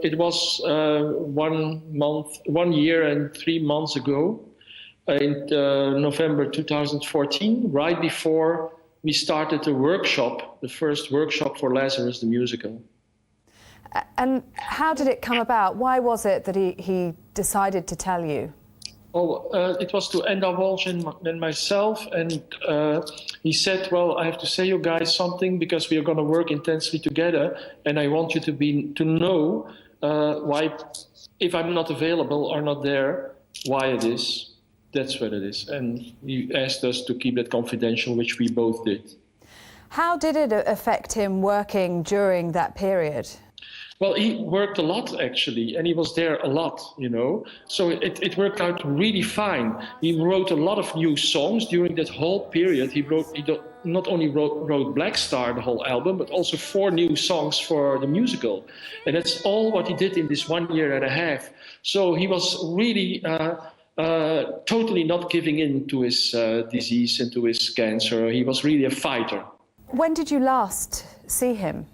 It was 1 year and 3 months ago, in November 2014, right before we started the workshop, the first workshop for Lazarus, the musical. And how did it come about? Why was it that he decided to tell you? Oh, it was to Enda Walsh and myself, and he said, well, I have to say you guys something because we are going to work intensely together, and I want you to know why, if I'm not available or not there, why it is. That's what it is. And he asked us to keep that confidential, which we both did. How did it affect him working during that period? Well, he worked a lot, actually, and he was there a lot, you know. So it worked out really fine. He wrote a lot of new songs during that whole period. He not only wrote Black Star, the whole album, but also 4 new songs for the musical. And that's all what he did in this 1 year and a half. So he was really totally not giving in to his disease and to his cancer. He was really a fighter. When did you last see him?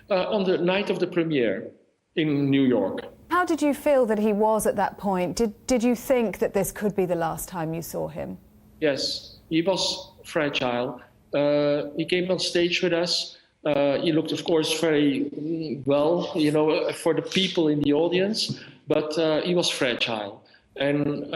On the night of the premiere in New York. How did you feel that he was at that point? Did you think that this could be the last time you saw him? Yes, he was fragile. He came on stage with us. He looked, of course, very well, you know, for the people in the audience, but he was fragile. And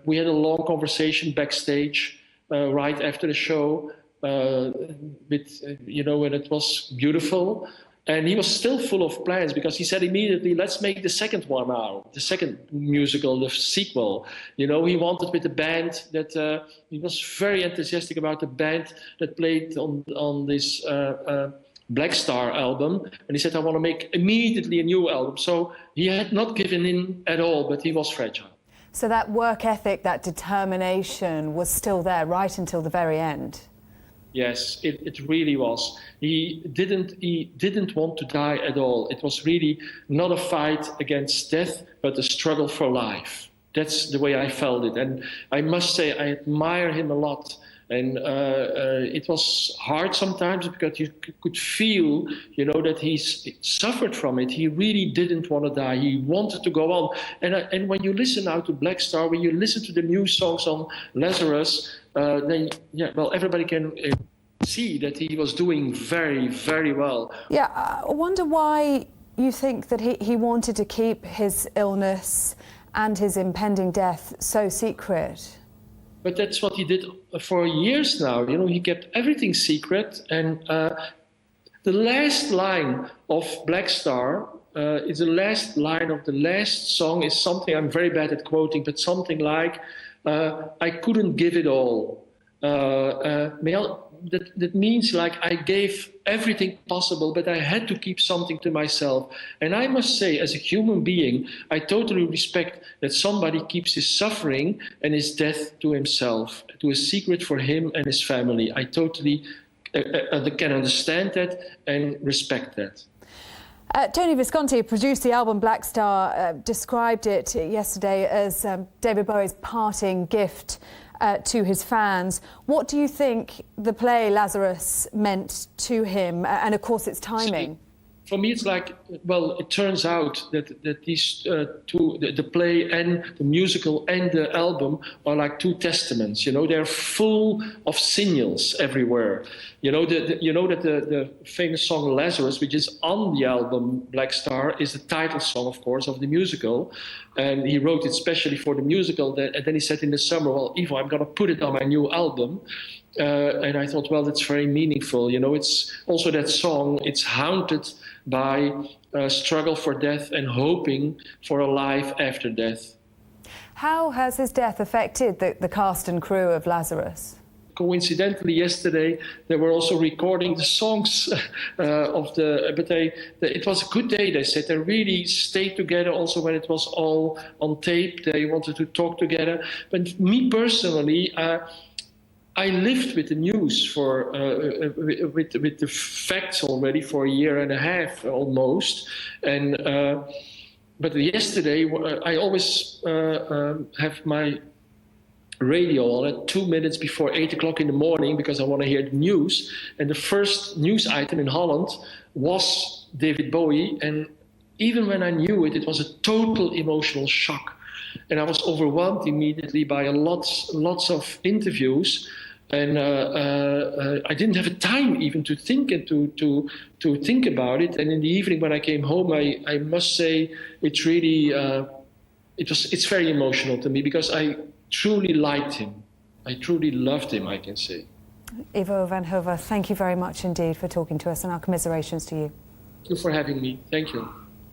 we had a long conversation backstage right after the show. You know, and it was beautiful, and he was still full of plans because he said immediately, let's make the second one now, the second musical, the sequel. You know, he wanted with the band that he was very enthusiastic about the band that played on this Black Star album, and he said, I want to make immediately a new album. So he had not given in at all, but he was fragile. So that work ethic, that determination was still there right until the very end? Yes, it really was. He didn't want to die at all. It was really not a fight against death, but a struggle for life. That's the way I felt it. And I must say, I admire him a lot. And it was hard sometimes because you could feel, you know, that he suffered from it. He really didn't want to die. He wanted to go on. And when you listen now to Black Star, when you listen to the new songs on Lazarus, then, yeah, well, everybody can see that he was doing very, very well. Yeah, I wonder why you think that he wanted to keep his illness and his impending death so secret. But that's what he did for years now. You know, he kept everything secret. And the last line of Black Star is the last line of the last song is something, I'm very bad at quoting, but something like, I couldn't give it all. That means like I gave everything possible, but I had to keep something to myself. And I must say, as a human being, I totally respect that somebody keeps his suffering and his death to himself, to a secret for him and his family. I totally can understand that and respect that. Tony Visconti, who produced the album Black Star, described it yesterday as David Bowie's parting gift to his fans. What do you think the play Lazarus meant to him, and of course its timing? For me, it's like, well, it turns out that these two, the play and the musical and the album are like two testaments. You know, they're full of signals everywhere. You know, you know that the famous song Lazarus, which is on the album Black Star, is the title song, of course, of the musical. And he wrote it specially for the musical. And then he said in the summer, well, Ivo, I'm going to put it on my new album. And I thought, well, that's very meaningful. You know, it's also that song, it's haunted by struggle for death and hoping for a life after death. How has his death affected the cast and crew of Lazarus? Coincidentally, yesterday they were also recording the songs of the. But it was a good day. They said they really stayed together. Also, when it was all on tape, they wanted to talk together. But me personally, I lived with the news for with the facts already for a year and a half almost, and but yesterday I always have my radio on at 2 minutes before 8 o'clock in the morning because I want to hear the news. And the first news item in Holland was David Bowie, and even when I knew it, it was a total emotional shock. And I was overwhelmed immediately by lots of interviews. And I didn't have time even to think and to think about it. And in the evening when I came home, I must say it's really, it's very emotional to me because I truly liked him. I truly loved him, I can say. Ivo Van Hove, thank you very much indeed for talking to us, and our commiserations to you. Thank you for having me. Thank you.